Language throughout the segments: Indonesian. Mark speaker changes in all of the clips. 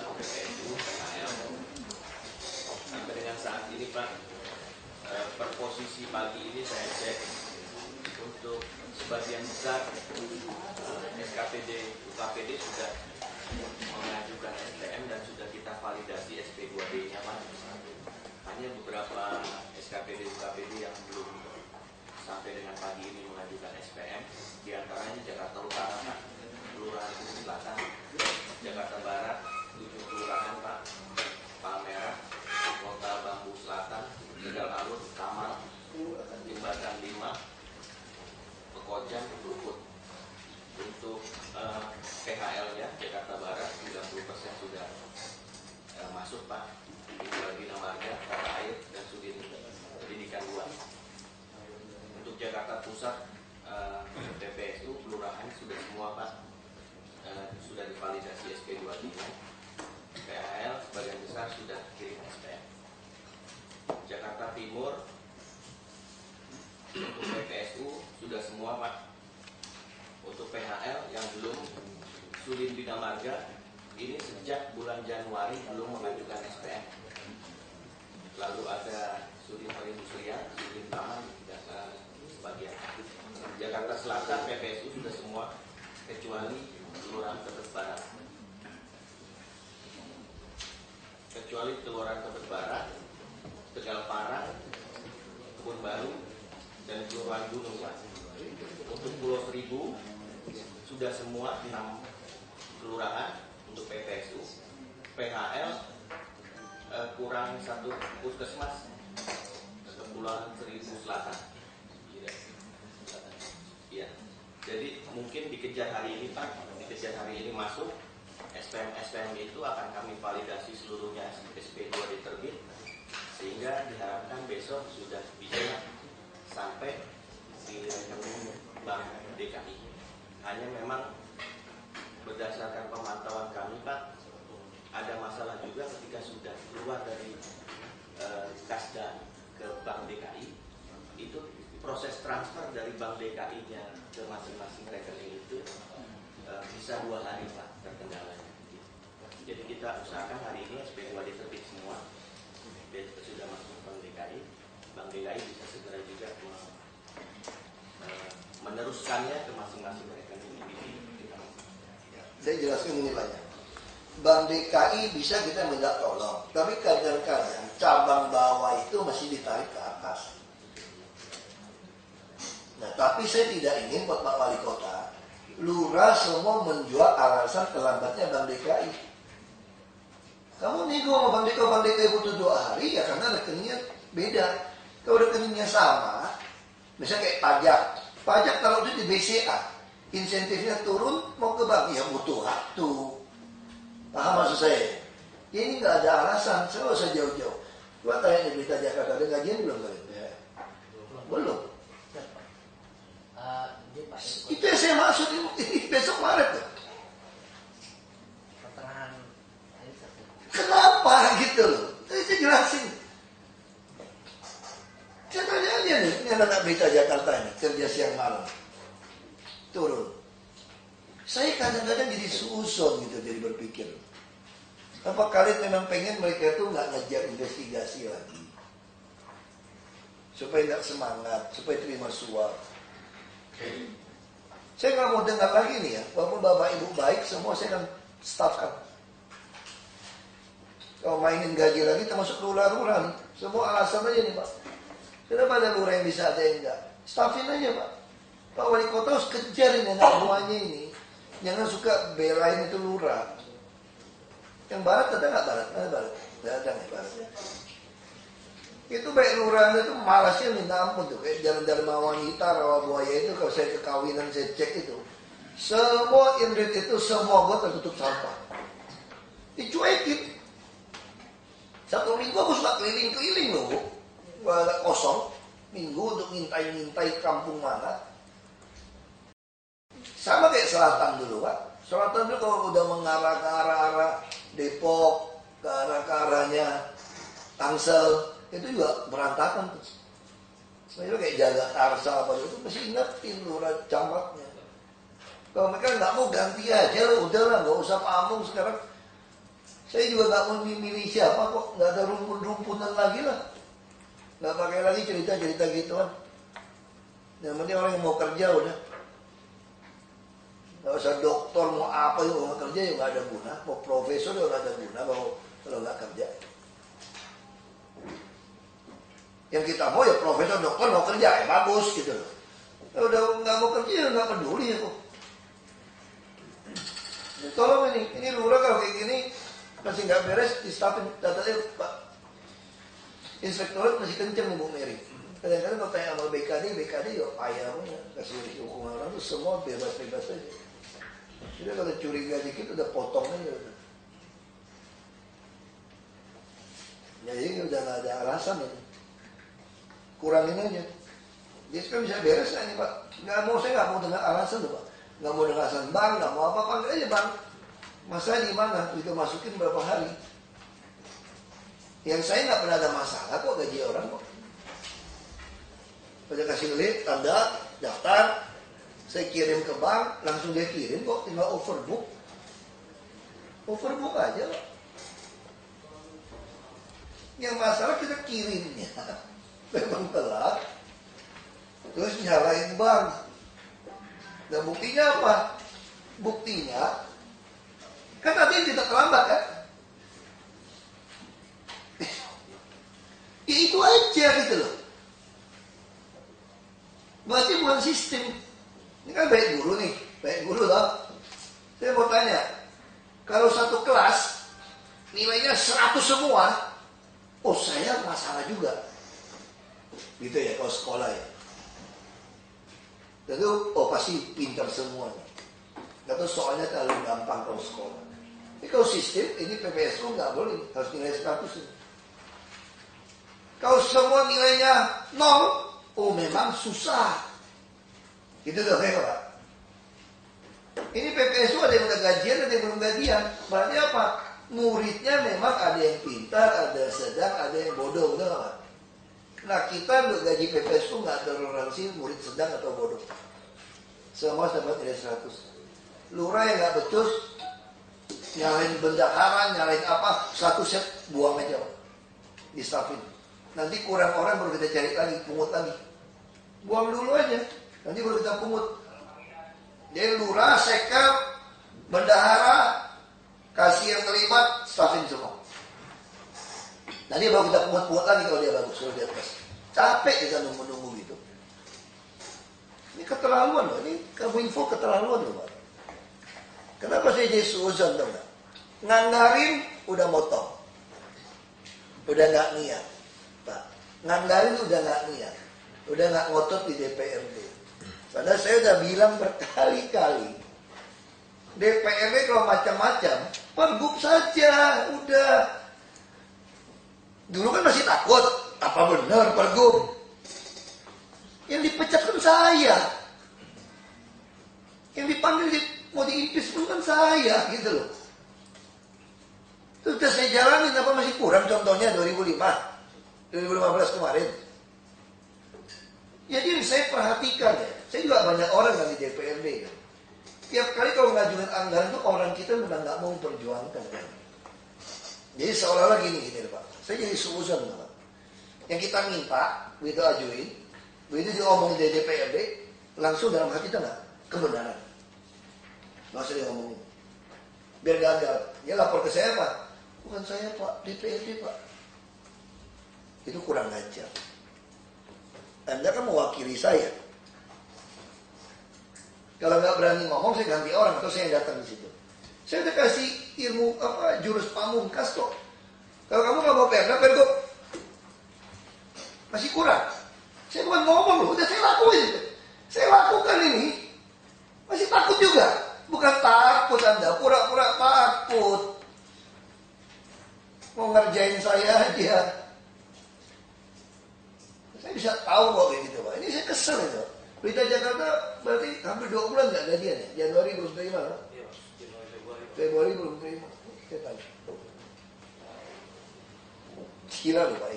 Speaker 1: PPSU, PHL. Sampai dengan saat ini Pak, per posisi pagi ini saya cek untuk sebagian besar SKPD, UKPD sudah mengajukan SPM dan sudah kita validasi SP2D-nya Pak. Hanya beberapa SKPD, UKPD yang belum sampai dengan pagi ini mengajukan SPM, di antaranya Jakarta Utara Pak, Kelurahan Bumi Selatan, Jakarta Barat, 7 kelurahan Pak, Palmerah, Kota Bambu Selatan, Tegal Alur, Kamal, Jembatan 5, Pekojan, Luput. Untuk PHL-nya Jakarta Barat 90% sudah masuk Pak, Bina Marga, Tata Air, dan Sudin Pendidikan 2. Untuk Jakarta Pusat PPSU kelurahan sudah semua Pak, sudah divalidasi SP2D-nya. PHL sebagian besar sudah kirim SPM. Jakarta Timur untuk PPSU sudah semua Pak. Untuk PHL yang belum, Sudin Bina Marga ini sejak bulan Januari belum mengajukan SPM. Lalu ada Sudin Perindustrian, Sudin Taman, dan sebagian. Jakarta Selatan PPSU sudah semua kecuali Kelurahan Tebet Barat. Kecuali Kelurahan Tebet Barat, Tegal Parang, Kebun Baru, dan Kelurahan Gunung Pak. Untuk Pulau Seribu sudah semua 6 kelurahan untuk PPSU. PHL kurang 1 puskesmas, Kepulauan Seribu Selatan. Ya, jadi mungkin dikejar hari ini Pak, dikejar hari ini masuk. SPM itu akan kami validasi seluruhnya SP2D terbit, sehingga diharapkan besok sudah bisa sampai di rekening Bank DKI. Hanya memang berdasarkan pemantauan kami Pak, ada masalah juga ketika sudah keluar dari Kasda ke Bank DKI, itu proses transfer dari Bank DKI-nya ke masing-masing rekening itu bisa 2 hari Pak terkendalanya. Jadi kita usahakan hari ini SP2D terbit semua, sudah masuk Bank DKI. Bank DKI bisa segera juga meneruskannya ke masing-masing rekening individu.
Speaker 2: Saya jelaskan ini banyak. Bank DKI bisa kita minta tolong, tapi kadang-kadang cabang bawah itu masih ditarik ke atas. Nah, tapi saya tidak ingin buat Pak Wali Kota, lurah semua menjual alasan terlambatnya Bank DKI. Kamu nego sama Bank DKI butuh 2 hari ya karena rekeningnya beda. Kalau rekeningnya sama, misalnya kayak pajak kalau itu di BCA, insentifnya turun mau ke bank ya butuh waktu. Paham maksud saya? Ini nggak ada alasan, saya nggak usah jauh-jauh. Gua tanya di Berita Jakarta, ada gajian belum kalian? Ya. Belum. Itu yang saya maksud ini besok Maret tuh. Kenapa gitu loh? Saya jelasin. Saya tanya aja nih, ini anak Berita Jakarta ini, kerja siang malam. Turun. Saya kadang-kadang jadi suuson gitu, jadi berpikir. Apa kalian memang pengen mereka itu nggak ngejar investigasi lagi? Supaya nggak semangat, supaya terima suap. Saya nggak mau dengar lagi nih ya, walaupun bapak ibu baik, semua saya akan staffkan. Kalau mainin gaji lagi termasuk lurah-lurah nih, semua alasan aja nih Pak. Kenapa ada lurah yang bisa, ada yang enggak? Staffin aja Pak. Pak Wali Kota harus kejar ini anak buahnya ini. Jangan suka belain itu lurah. Yang barat ada nggak barat? Ada barat? Ada nih barat. Itu baik lurah itu malasnya minta ampun tuh. Kayak jalan-jalan wanita, rawa buaya itu kalau saya ke kawinan saya cek itu. Semua inrit itu semua got tertutup sampah. Dicuekin. 1 minggu aku suka keliling-keliling loh. Agak kosong. Minggu untuk ngintai-ngintai kampung mana. Sama kayak selatan dulu Pak. Selatan dulu kalau udah mengarah ke arah-arah Depok, ke arahnya Tangsel, itu juga berantakan tuh. Sebenarnya kayak jaga Tarsa apa itu mesti ingetin lurah camatnya. Kalau mereka nggak mau ganti aja, udahlah nggak usah pamung sekarang. Saya juga nggak mau milih siapa kok, nggak ada rumpun-rumpunan lagi lah. Nggak pakai lagi cerita-cerita gituan. Yang penting orang yang mau kerja udah. Nggak usah dokter, mau apa juga mau kerja ya nggak ada guna. Mau profesor juga nggak ada guna kalau nggak kerja. Yang kita mau ya profesor, dokter mau kerja ya bagus gitu loh. Udah nggak mau kerja ya nggak peduli ya kok. Tolong ini lurah kalau kayak gini masih nggak beres, di-staffin datanya Pak Inspektorat masih kenceng nih Bu Mary. Kadang-kadang kalau tanya sama BKD ya ayamnya kasih hukuman orang tuh semua bebas-bebas aja. Jadi kalau curiga dikit udah potong aja. Jadi udah nggak ada alasan ini. Kurangin aja. Jadi sekarang bisa beres lah ini Pak. Saya nggak mau dengar alasan tuh Pak. Nggak mau dengar alasan bang, nggak mau apa panggil aja bang. Masalah di mana? Itu masukin berapa hari? Yang saya nggak pernah ada masalah kok gaji orang kok. Pada kasih link, tanda, daftar, saya kirim ke bank, langsung dia kirim kok, tinggal overbook. Overbook aja kok. Yang masalah kita kirimnya, memang telat, terus nyalain bank. Dan buktinya apa? Buktinya, kan tadi tidak terlambat kan? Ya itu aja gitu loh. Berarti bukan sistem. Ini kan baik guru nih, baik guru loh. Saya mau tanya, kalau satu kelas nilainya 100 semua, oh saya masalah juga. Gitu ya kalau sekolah ya. Tentu, oh pasti pintar semua nih. Gak tahu soalnya terlalu gampang kalau sekolah. Ini kalau sistem, ini PPSU nggak boleh, harus nilai 100 ini. Kalau semua nilainya 0, oh memang susah. Itu udah kayak Pak. Ini PPSU ada yang udah gajian, ada yang belum gajian. Berarti apa? Muridnya memang ada yang pintar, ada yang sedang, ada yang bodoh, betul nggak Pak? Nah kita untuk gaji PPSU nggak toleransi murid sedang atau bodoh. Semua dapat nilai 100. Lurah yang nggak becus, nyalain bendahara, nyalain apa, 1 set buang aja Pak. Di staffin. Nanti kurang orang baru kita cari lagi, pungut lagi. Buang dulu aja, nanti baru kita pungut. Jadi lurah, sekap, bendahara, kasih yang terlibat, staffin semua. Nanti baru kita pungut-pungut lagi kalau dia bagus, kalau dia atas. Capek kita nunggu-nunggu gitu. Ini keterlaluan loh, ini Kominfo keterlaluan loh Pak. Kenapa saya jadi suuzon tau gak? Nganggarin udah motong. Udah gak niat. Pak, nganggarin udah gak niat. Udah gak ngotot di DPRD. Padahal saya udah bilang berkali-kali. DPRD kalau macam-macam, pergub saja, udah. Dulu kan masih takut, apa benar pergub? Yang dipecat kan saya. Yang dipanggil mau diimpeachment kan saya, gitu loh. Terus saya jalanin, apa masih kurang contohnya 2015 kemarin. Jadi saya perhatikan ya, saya juga banyak orang kan di DPRD kan. Tiap kali kalau ngajuin anggaran itu orang kita udah nggak mau perjuangkan kan. Jadi seolah-olah gini Pak, saya jadi suuzon Pak. Yang kita minta, begitu ajuin, begitu diomongin di DPRD, langsung dalam hati kita nggak kebenaran. Nggak usah diomongin. Biar gagal, dia lapor ke saya Pak. Bukan saya Pak, DPRD Pak. Itu kurang ajar. Anda kan mewakili saya. Kalau nggak berani ngomong, saya ganti orang atau saya datang di situ. Saya udah kasih ilmu jurus pamungkas kok. Kalau kamu nggak mau pergub, masih kurang. Saya bukan ngomong loh, udah saya lakuin. Saya lakukan ini, masih takut juga. Bukan takut Anda, pura-pura takut. Mau ngerjain saya aja. Saya bisa tahu kok kayak gitu Pak. Ini saya kesel itu. Berita Jakarta berarti hampir 2 bulan nggak gajian ya? Januari belum terima kan? Februari belum terima. Saya tanya. Gila loh Pak.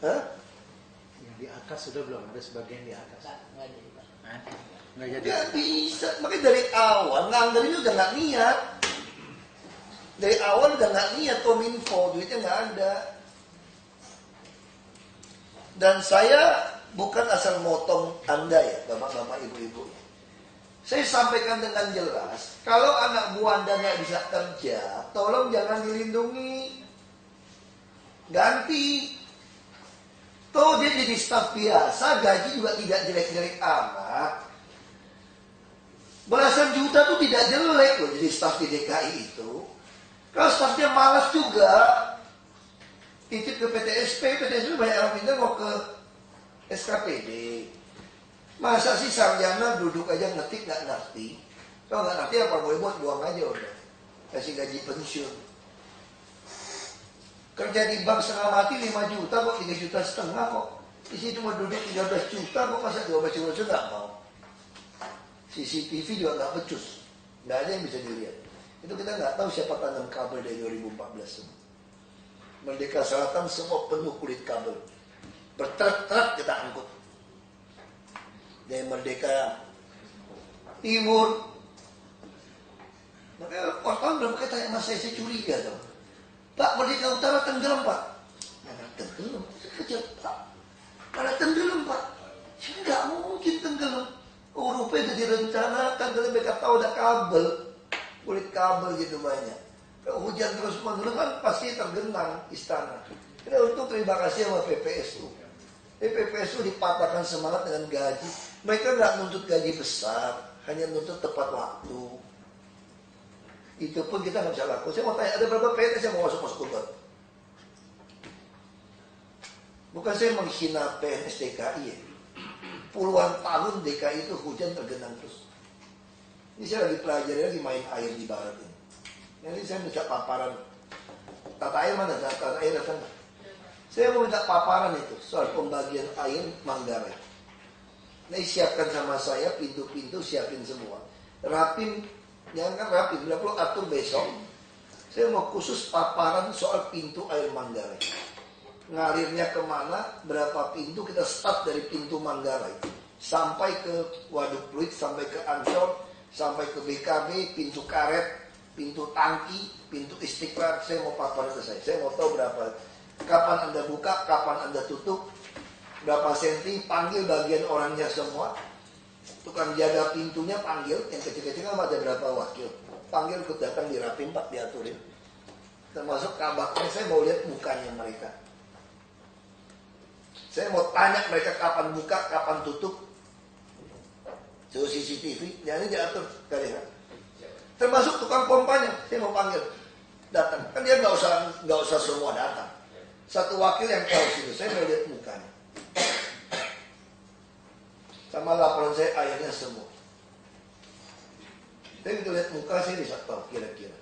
Speaker 2: Hah?
Speaker 3: Yang di atas sudah belum? Ada sebagian di atas. Nggak jadi.
Speaker 2: Nggak bisa. Makanya dari awal nganggarin udah nggak niat. Dari awal udah nggak niat Kominfo, duitnya nggak ada. Dan saya bukan asal motong Anda ya, bapak-bapak, ibu-ibu. Saya sampaikan dengan jelas, kalau anak buah Anda nggak bisa kerja, tolong jangan dilindungi. Ganti. Toh dia jadi staf biasa, gaji juga tidak jelek-jelek amat. Belasan juta tuh tidak jelek loh jadi staf di DKI itu. Kalau stafnya malas juga, titip ke PTSP banyak orang pintar mau ke SKPD. Masa sih sarjana duduk aja ngetik nggak ngerti? Kalau nggak ngerti apa boleh buat, buang aja udah. Kasih gaji pensiun. Kerja di bank setengah mati 5 juta kok, 3 juta setengah kok. Di sini cuma duduk 13 juta kok, masa 12 juta nggak mau. CCTV juga nggak becus, nggak ada yang bisa dilihat. Itu kita nggak tahu siapa tanam kabel dari 2014 semua. Merdeka Selatan semua penuh kulit kabel. Bertruk-truk kita angkut. Dari Merdeka Timur. Makanya wartawan berapa kali tanya mas saya curiga dong. Pak, Merdeka Utara tenggelam Pak. Mana tenggelam? Kejar Pak. Mana tenggelam Pak? Ya nggak mungkin tenggelam. Rupanya udah direncanakan, karena mereka tahu ada kabel. Kulit kabel gitu banyak. Kalau hujan terus menerus kan pasti tergenang istana. Kita untuk terima kasih sama PPSU. PPSU dipatahkan semangat dengan gaji. Mereka nggak nuntut gaji besar, hanya nuntut tepat waktu. Itu pun kita nggak bisa lakukan. Saya mau tanya, ada berapa PNS yang mau masuk Uber? Bukan saya menghina PNS DKI ya. Puluhan tahun DKI itu hujan tergenang terus. Ini saya lagi pelajari, lagi main air di barat ini. Nanti saya minta paparan. Tata air mana? Tata air datang. Saya mau minta paparan itu soal pembagian air Manggarai. Nah, siapkan sama saya pintu-pintu, siapin semua. Rapin, jangan kan rapin, bila perlu atur besok. Saya mau khusus paparan soal pintu air Manggarai. Ngalirnya kemana, berapa pintu, kita start dari pintu Manggarai. Sampai ke Waduk Pluit, sampai ke Ancol, sampai ke BKB, pintu karet, pintu tangki, pintu Istiqlal. Saya mau paparan ke saya. Saya mau tahu berapa, kapan Anda buka, kapan Anda tutup, berapa senti, panggil bagian orangnya semua. Tukang jaga pintunya panggil, yang kecil-kecil kan ada berapa wakil. Panggil ikut datang dirapin Pak, diaturin. Termasuk kabaknya, saya mau lihat mukanya mereka. Saya mau tanya mereka kapan buka, kapan tutup. So CCTV, jadi diatur kalian. Termasuk tukang pompanya, saya mau panggil datang. Kan dia nggak usah semua datang. Satu wakil yang tahu situ, saya mau lihat mukanya. Sama laporan saya airnya semua. Saya gitu lihat muka, saya bisa tahu kira-kira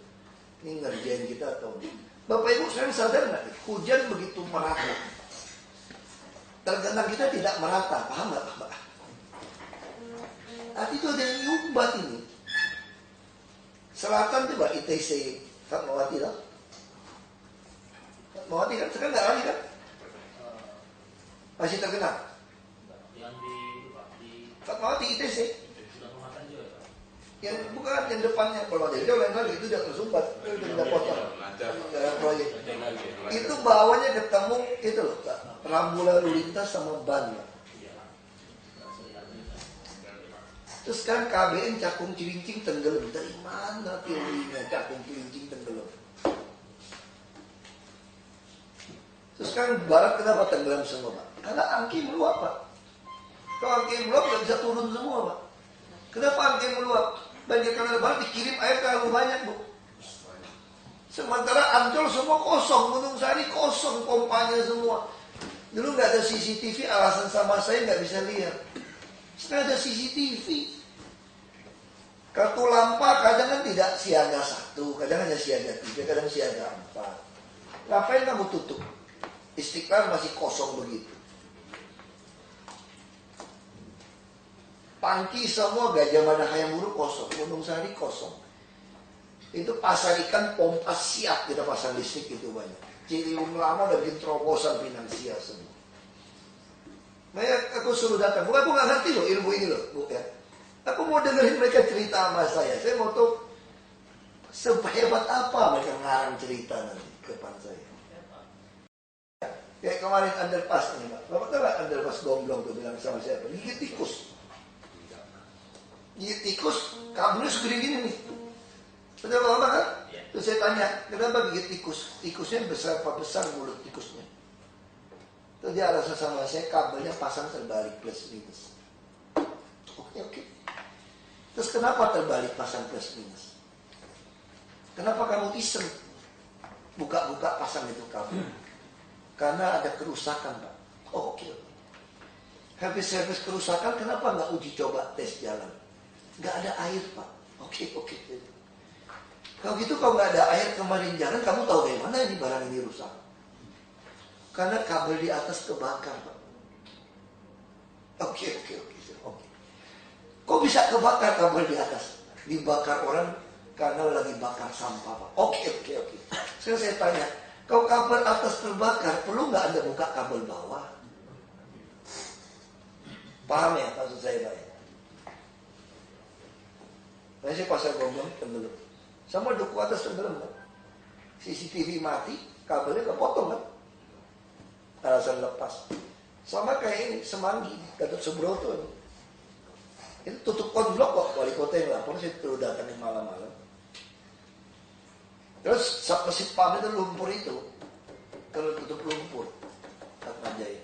Speaker 2: ini ngerjain kita atau enggak. Bapak Ibu sekarang sadar nggak? Hujan begitu merata. Tergenang kita tidak merata, paham nggak Pak? Tapi itu ada yang nyumbat ini. Selatan coba ITC Fatmawati lah. Fatmawati kan sekarang nggak lagi kan? Masih tergenang.
Speaker 1: Yang di
Speaker 2: Fatmawati ITC.
Speaker 1: sudah kemakan juga Pak.
Speaker 2: Yang bukan yang depannya, kalau ada jauh lain lagi itu udah tersumbat, itu udah potong. Proyek. Itu bawahnya ketemu itu loh, Pak. Rambu lalu lintas sama ban. Terus kan KBN Cakung Cilincing tenggelam. Dari mana teorinya Cakung Cilincing tenggelam? Terus kan barat kenapa tenggelam semua Pak? Karena angki meluap Pak. Kalau angki meluap nggak bisa turun semua Pak. Kenapa angki meluap? Banjir kanal barat dikirim air terlalu banyak Bu. Sementara Ancol semua kosong, Gunung Sari kosong, pompanya semua. Dulu nggak ada CCTV, alasan sama saya nggak bisa lihat. Sekarang ada CCTV. Kartu lampa kadang kan tidak siaga 1, kadang hanya siaga 3, kadang siaga 4. Ngapain kamu tutup? Istiqlal masih kosong begitu. Pangki semua, Gajah Mada Hayam Buruk kosong, Gunung Sari kosong. Itu pasar ikan pompa siap kita pasang listrik itu banyak. Ciliwung lama udah bikin terobosan finansial semua. Makanya aku suruh datang. Bukan aku nggak ngerti loh ilmu ini loh, Bu ya. Aku mau dengerin mereka cerita sama saya. Saya mau tahu Sehebat apa mereka ngarang cerita nanti ke depan saya. Kayak kemarin underpass ini Pak. Bapak tahu nggak underpass Gomblong tuh bilang sama siapa? Gigit tikus. Gigit tikus, kabelnya segede gini nih. Betul Bapak kan? Terus saya tanya, kenapa gigit tikus? Tikusnya besar apa besar mulut tikusnya? Terus dia alasan sama saya, kabelnya pasang terbalik plus minus. Oke. Terus kenapa terbalik pasang plus minus? Kenapa kamu iseng buka-buka pasang itu kabel? Karena ada kerusakan Pak. Oh, oke. Habis kerusakan, kenapa nggak uji coba tes jalan? Nggak ada air Pak. Oke. Kalau gitu kalau nggak ada air kemarin jalan, kamu tahu dari mana ini barang ini rusak? Karena kabel di atas kebakar Pak. Oke. Kok bisa kebakar kabel di atas? Dibakar orang karena lagi bakar sampah Pak. Oke. Sekarang saya tanya, kalau kabel atas terbakar, perlu nggak Anda buka kabel bawah? Paham ya maksud saya Pak? Nah, saya pasang Gomblong tenggelam. Sama duku atas tenggelam Pak. CCTV mati, kabelnya kepotong kan? Alasan lepas. Sama kayak ini, Semanggi, Gatot Subroto ini. Itu tutup konblok kok, wali kota yang lapor, saya terus datangin malam-malam. Terus mesin pam itu lumpur itu, kalau tutup lumpur, tak ngajain.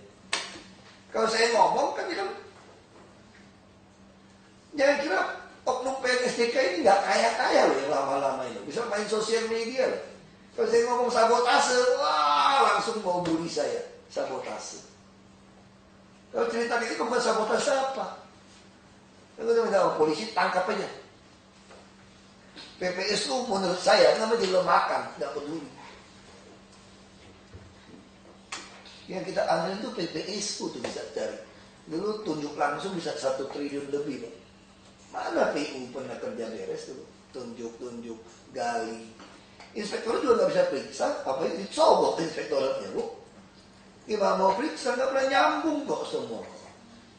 Speaker 2: Kalau saya ngomong kan dia kan, jangan kira oknum PNSDK ini nggak kaya-kaya loh yang lama-lama ini, bisa main sosial media loh. Kalau saya ngomong sabotase, wah langsung mau bully saya, sabotase. Kalau cerita ini bukan sabotase apa? Kalau dia minta polisi tangkap aja. PPS itu menurut saya namanya dilemahkan, tidak peduli. Yang kita ambil itu PPS tuh bisa cari. Dulu tunjuk langsung bisa 1 triliun lebih. Pak. Mana PU pernah kerja beres tuh? Tunjuk, gali. Inspektor juga nggak bisa periksa, apa itu dicobok inspektoratnya Bu. Gimana mau periksa, nggak pernah nyambung kok semua.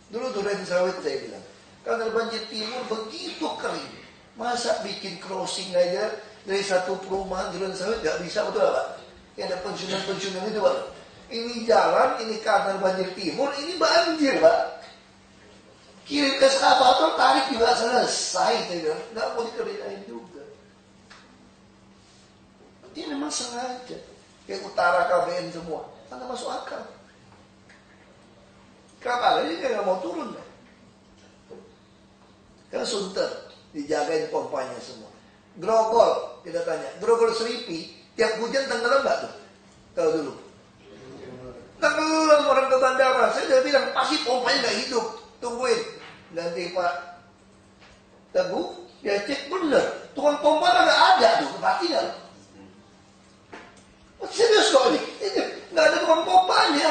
Speaker 2: Dulu Duren Sawit saya bilang, Kanal Banjir Timur begitu kering. Masa bikin crossing aja dari satu perumahan Duren Sawit nggak bisa, betul Pak? Yang ada pensiunan itu Pak. Ini jalan, ini Kanal Banjir Timur, ini banjir Pak. Kirim ke eskavator, tarik juga selesai. Nggak mau dikerjain juga. Ini memang sengaja. Kayak utara KBN semua. Karena masuk akal. Kapal ini nggak mau turun. Kan Sunter. Dijagain pompanya semua. Grogol, kita tanya. Grogol Seripi, tiap hujan tenggelam nggak tuh? Tahu dulu. Tenggelam orang ke bandara. Saya udah bilang, pasti pompanya nggak hidup. Tungguin. Nanti Pak Teguh, dia cek bener. Tukang pompa nggak ada tuh. Mati nggak? Serius kok ini nggak ada tukang pompanya.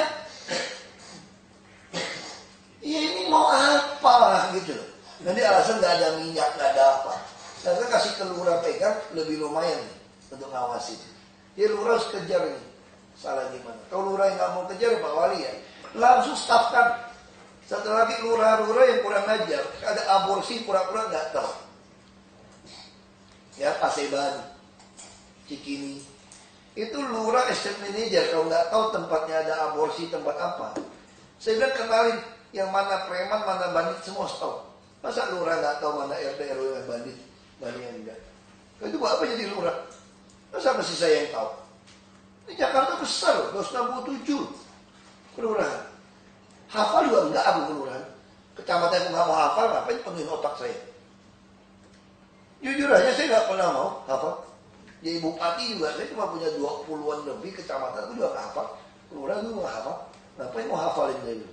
Speaker 2: Ya ini mau apa gitu loh. Nanti alasan nggak ada minyak, nggak ada apa. Karena kasih ke lurah pegang lebih lumayan nih, untuk ngawasin. Jadi lurah harus kejar ini. Salah gimana? Kalau lurah yang nggak mau kejar Pak Wali ya, langsung stafkan. Satu lagi lurah-lurah yang kurang ajar, ada aborsi pura-pura nggak tahu. Ya Paseban, Cikini. Itu lurah estate manager, kalau nggak tahu tempatnya ada aborsi, tempat apa. Saya bilang kenalin, yang mana preman, mana bandit, semua tahu. Masa lurah nggak tahu mana RT RW yang bandit, mana yang enggak. Itu buat apa jadi lurah? Masa masih saya yang tahu? Ini Jakarta besar loh, 267 kelurahan. Hafal juga enggak aku kelurahan. Kecamatan yang nggak mau hafal, ngapain penuhin otak saya? Jujur aja saya nggak pernah mau hafal. Jadi bupati juga, saya cuma punya 20-an lebih kecamatan, aku juga nggak hafal. Kelurahan aku nggak hafal. Ngapain mau hafalin saya?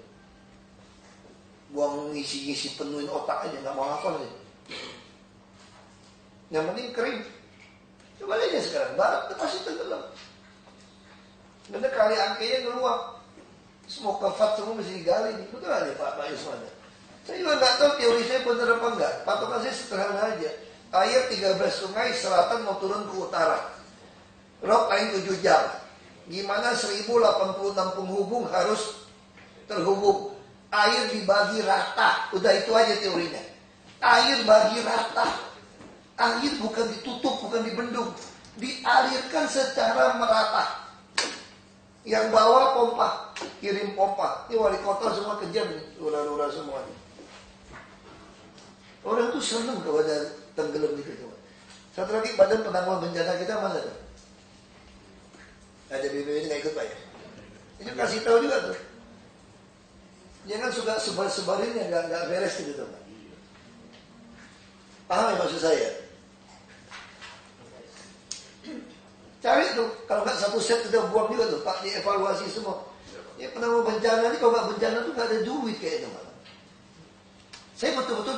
Speaker 2: Buang ngisi-ngisi penuhin otak aja, nggak mau hafal aja. Yang penting kering. Coba lihat sekarang, barat itu masih tenggelam. Bener kali angkanya ngeluap. Semua kafat semua mesti digali nih. Betul aja Pak Yusman. Saya juga nggak tahu teori saya benar apa enggak. Patokan saya sederhana aja. Air 13 sungai selatan mau turun ke utara. Rok lain 7 jam. Gimana 1086 penghubung harus terhubung. Air dibagi rata. Udah itu aja teorinya. Air bagi rata. Air bukan ditutup, bukan dibendung, dialirkan secara merata. Yang bawah pompa, kirim pompa. Ini wali kota semua kejar nih, lurah-lurah semua. Orang tuh seneng kalau ada tenggelam gitu. Satu lagi, Badan Penanggulangan Bencana kita mana tuh? Ada BPBD nggak ikut Pak ya? Ini kasih tahu juga tuh. Jangan suka sebar-sebarin yang nggak beres gitu Pak. Paham ya maksud saya? Cari tuh, kalau nggak satu set kita buang juga tuh Pak, dievaluasi semua. Ya penanggulangan bencana ini kalau nggak bencana tuh nggak ada duit kayak itu Pak. Saya betul-betul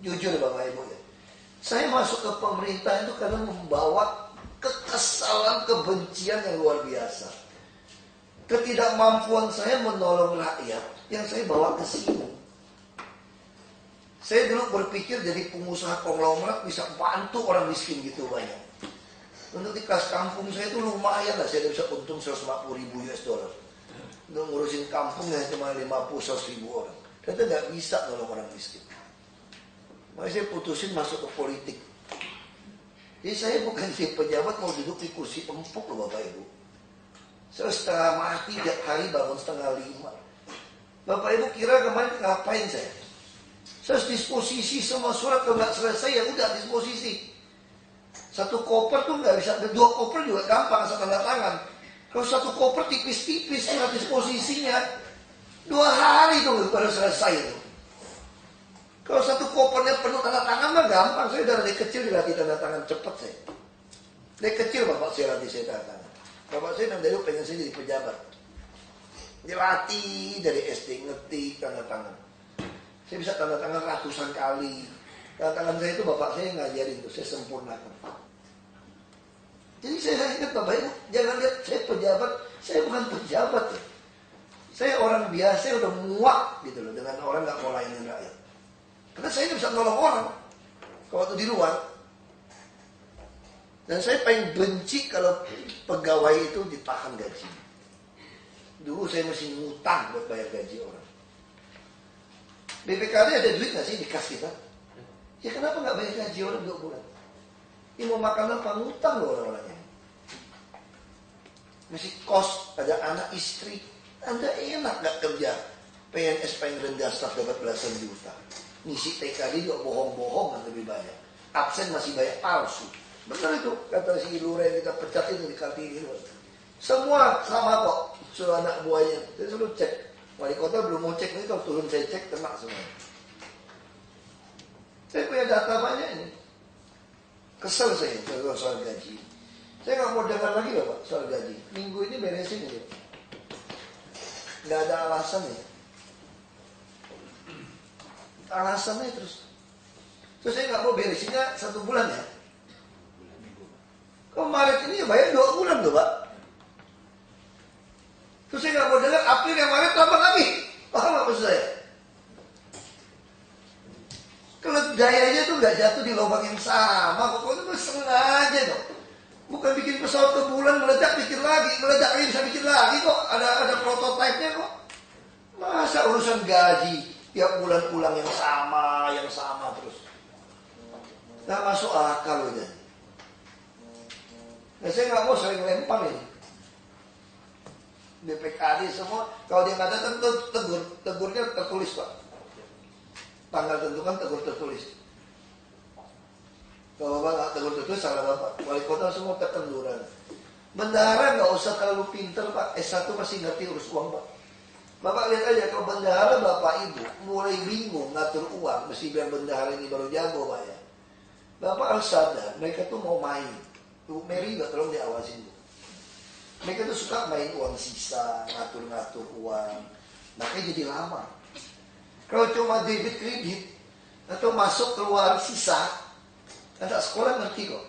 Speaker 2: jujur Bapak Ibu ya. Saya masuk ke pemerintah itu karena membawa kekesalan, kebencian yang luar biasa. Ketidakmampuan saya menolong rakyat yang saya bawa ke sini. Saya dulu berpikir jadi pengusaha konglomerat bisa bantu orang miskin gitu banyak. Untuk di kas kampung saya itu lumayan lah, saya bisa untung 140.000 US dollar. Untuk ngurusin kampung yang cuma 50-100.000 orang. Ternyata nggak bisa nolong orang miskin. Makanya saya putusin masuk ke politik. Jadi saya bukan si pejabat mau duduk di kursi empuk loh Bapak Ibu. Saya setengah mati tiap hari bangun 4:30. Bapak Ibu kira kemarin ngapain saya? Saya disposisi semua surat kalau nggak selesai ya udah disposisi. Satu koper tuh nggak bisa, 2 koper juga gampang asal tanda tangan. Kalau satu koper tipis-tipis surat disposisinya 2 hari tuh baru selesai itu. Kalau satu kopernya penuh tanda tangan mah gampang. Saya dari kecil dilatih tanda tangan cepat saya. Dari kecil bapak saya latih saya tanda tangan. Bapak saya dari dulu pengen saya jadi pejabat. Dilatih dari SD ngetik tanda tangan. Saya bisa tanda tangan ratusan kali. Tanda tangan saya itu bapak saya ngajarin itu, saya sempurnakan. Jadi saya ingat Bapak Ibu, jangan lihat saya pejabat, saya bukan pejabat. Saya orang biasa, saya udah muak gitu loh dengan orang nggak mau layanin rakyat. Karena saya nggak bisa nolong orang kalau itu di luar. Dan saya paling benci kalau pegawai itu ditahan gaji. Dulu saya mesti ngutang buat bayar gaji orang. BPKD ada duit nggak sih di kas kita? Ya kenapa nggak bayar gaji orang 2 bulan? Ini mau makan apa? Ngutang loh orang-orangnya. Masih kos, ada anak istri. Anda enak nggak kerja? PNS paling rendah staf dapat belasan juta. Ngisi TKD juga bohong-bohongan lebih banyak. Absen masih banyak palsu. Benar itu, kata si Lura yang kita pecat itu di Kartini. Semua sama kok, suruh anak buahnya. Saya suruh cek. Wali kota belum mau cek, ini kalau turun saya cek, kena semua. Saya punya data banyak ini. Kesel saya soal gaji. Saya nggak mau dengar lagi loh Pak soal gaji. Minggu ini beresin ini. Nggak ada alasan ya. Alasannya terus saya nggak mau beresinnya 1 bulan ya. Kemarin ini ya bayar 2 bulan loh Pak. Terus saya nggak mau dengar April yang Maret tambah lagi. Paham nggak maksud saya? Kalau dayanya tuh nggak jatuh di lubang yang sama, pokoknya tuh sengaja dong. Bukan bikin pesawat ke bulan meledak bikin lagi, meledak lagi bisa bikin lagi kok. Ada prototipenya kok. Masa urusan gaji tiap bulan ulang yang sama terus. Nggak masuk akal udah. Nah, saya nggak mau sering lempar ini. BPKD semua, kalau dia nggak datang tegurnya tertulis Pak. Tanggal tentukan tegur tertulis. Kalau Bapak nggak tegur tertulis salah Bapak. Wali kota semua ketenduran. Bendahara nggak usah terlalu pinter Pak. S1 masih ngerti urus uang Pak. Bapak lihat aja kalau bendahara Bapak Ibu mulai bingung ngatur uang, mesti bilang bendahara ini baru jago Pak ya. Bapak harus sadar mereka tuh mau main. Tuh Mary juga tolong diawasin. Mereka tuh suka main uang sisa, ngatur-ngatur uang. Makanya jadi lama. Kalau cuma debit kredit atau masuk keluar sisa, anak sekolah ngerti kok.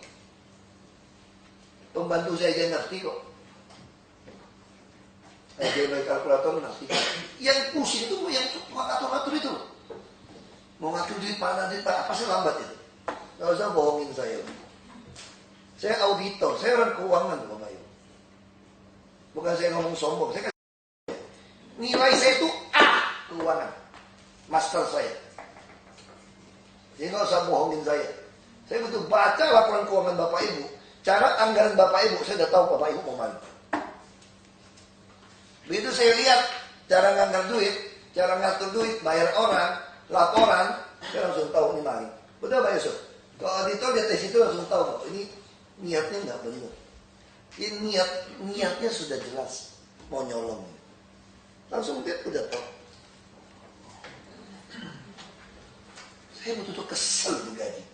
Speaker 2: Pembantu saya aja ngerti kok. Dia main kalkulator ngerti. Yang pusing itu yang ngatur-ngatur itu. Mau ngatur duit mana, apa sih lambat itu. Gak usah bohongin saya. Saya auditor, saya orang keuangan Bapak Ibu. Bukan saya ngomong sombong, saya kasih nilai saya itu A keuangan. Master saya. Jadi nggak usah bohongin saya. Saya butuh baca laporan keuangan Bapak Ibu. Cara anggaran Bapak Ibu, saya udah tahu Bapak Ibu mau mana. Begitu saya lihat cara ngatur duit, bayar orang, laporan, saya langsung tahu ini maling. Betul Pak Yusuf? Kalau auditor lihat dari situ langsung tahu, oh, ini niatnya nggak benar. Ini niatnya sudah jelas mau nyolong. Langsung dia udah tahu. Saya betul-betul kesel gaji.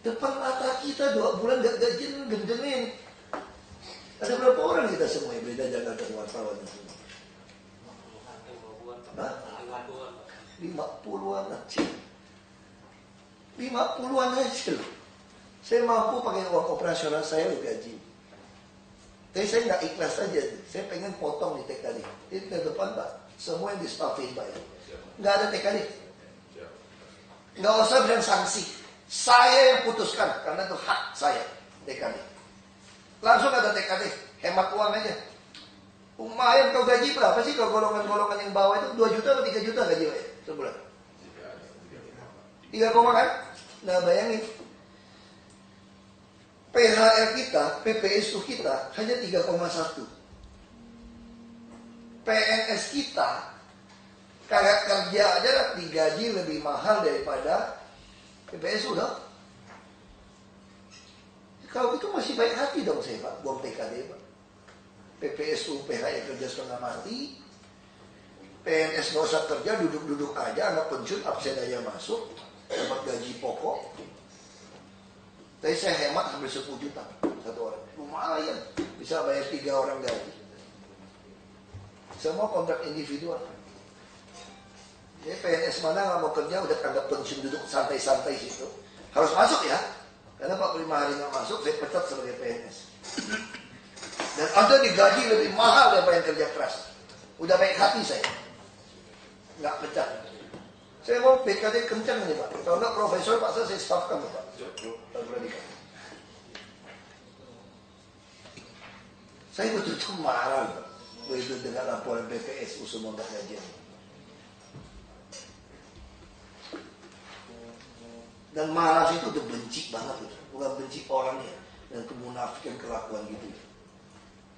Speaker 2: Depan mata kita 2 bulan gak gajian gendengin. Ada berapa orang kita semua yang beda Jakarta wartawan itu? 50-an aja. 50-an aja loh. Saya mampu pakai uang operasional saya lo gaji. Tapi saya nggak ikhlas aja. Saya pengen potong di TKD. Itu ke depan Pak. Semua yang di staffing Pak ya. Nggak ada TKD. Nggak usah bilang sanksi. Saya yang putuskan karena itu hak saya TKD. Langsung ada TKD. Hemat uang aja. Lumayan kau gaji berapa sih kalau golongan-golongan yang bawah itu 2 juta atau 3 juta gaji Pak ya? Sebulan. 3, kan? Nah bayangin. PHR kita, PPSU kita hanya 3,1. PNS kita kagak kerja aja digaji lebih mahal daripada PPSU dong. Kalau itu masih baik hati dong saya Pak, buang TKD Pak. PPSU, PHR kerja setengah mati. PNS nggak usah kerja, duduk-duduk aja, anak pensiun absen aja masuk, dapat gaji pokok. Tapi saya hemat hampir 10 juta satu orang. Lumayan, bisa bayar 3 orang gaji. Semua kontrak individual. Jadi PNS mana nggak mau kerja udah anggap pensiun duduk santai-santai situ. Harus masuk ya. Karena 45 hari nggak masuk, saya pecat sebagai PNS. Dan Anda digaji lebih mahal daripada yang kerja keras. Udah baik hati saya. Nggak pecat. Saya mau PKD kencang nih Pak. Kalau nggak profesor Pak saya staff kamu Pak. Saya betul-betul marah Pak. Begitu dengan laporan PPSU semua nggak gajian. Dan marah itu udah benci banget itu. Bukan benci orangnya. Dan kemunafikan kelakuan gitu.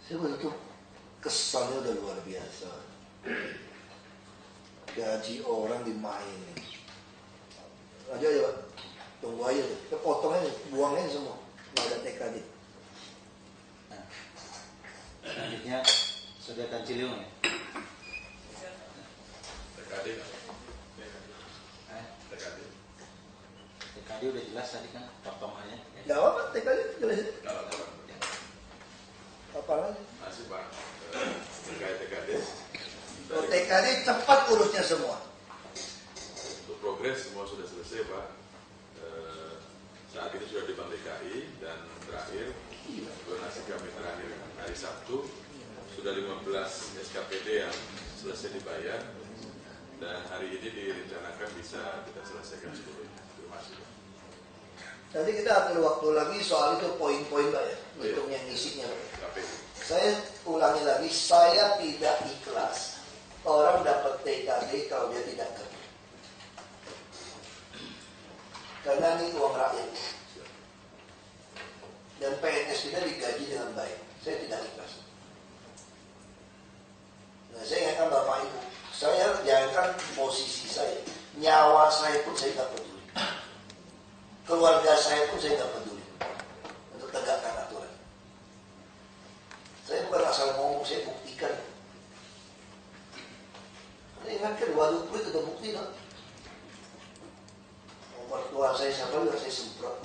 Speaker 2: Saya betul-betul kesannya udah luar biasa. Gaji orang dimainin. Aja Pak. Tunggu aja tuh. Kita potong aja. Buang aja semua. Nggak ada TKD.
Speaker 3: Nah, selanjutnya Saudara Ciliwung ya.
Speaker 4: TKD.
Speaker 3: TKD udah jelas tadi kan potongannya.
Speaker 2: Gak apa-apa TKD jelas. Apa lagi?
Speaker 4: Masih Pak. Terkait TKD.
Speaker 2: Oh, TKD cepat urusnya semua.
Speaker 4: Untuk progres semua sudah selesai Pak. Saat ini sudah di Bank DKI dan terakhir donasi kami terakhir hari Sabtu sudah 15 SKPD yang selesai dibayar dan hari ini direncanakan bisa kita selesaikan seluruhnya. Terima kasih.
Speaker 2: Nanti kita ambil waktu lagi soal itu poin-poin Pak ya, untuk yang isinya. Saya ulangi lagi, saya tidak ikhlas orang dapat TKD kalau dia tidak kerja. Karena ini uang rakyat. Dan PNS kita digaji dengan baik. Saya tidak ikhlas. Nah, saya ingatkan Bapak Ibu, saya jangankan posisi saya, nyawa saya pun saya tidak peduli. Keluarga saya pun saya tidak peduli untuk tegakkan aturan. Saya bukan asal ngomong, saya buktikan. Saya ingatkan, waduh, itu udah bukti dong. Mertua saya siapa juga saya semprot.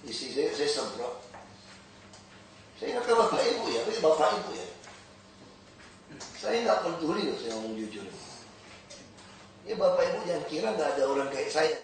Speaker 2: Istri saya semprot. Saya ingatkan Bapak Ibu ya, tapi Bapak Ibu ya. Saya nggak peduli loh, saya ngomong jujur. Ya Bapak Ibu jangan kira nggak ada orang kayak saya.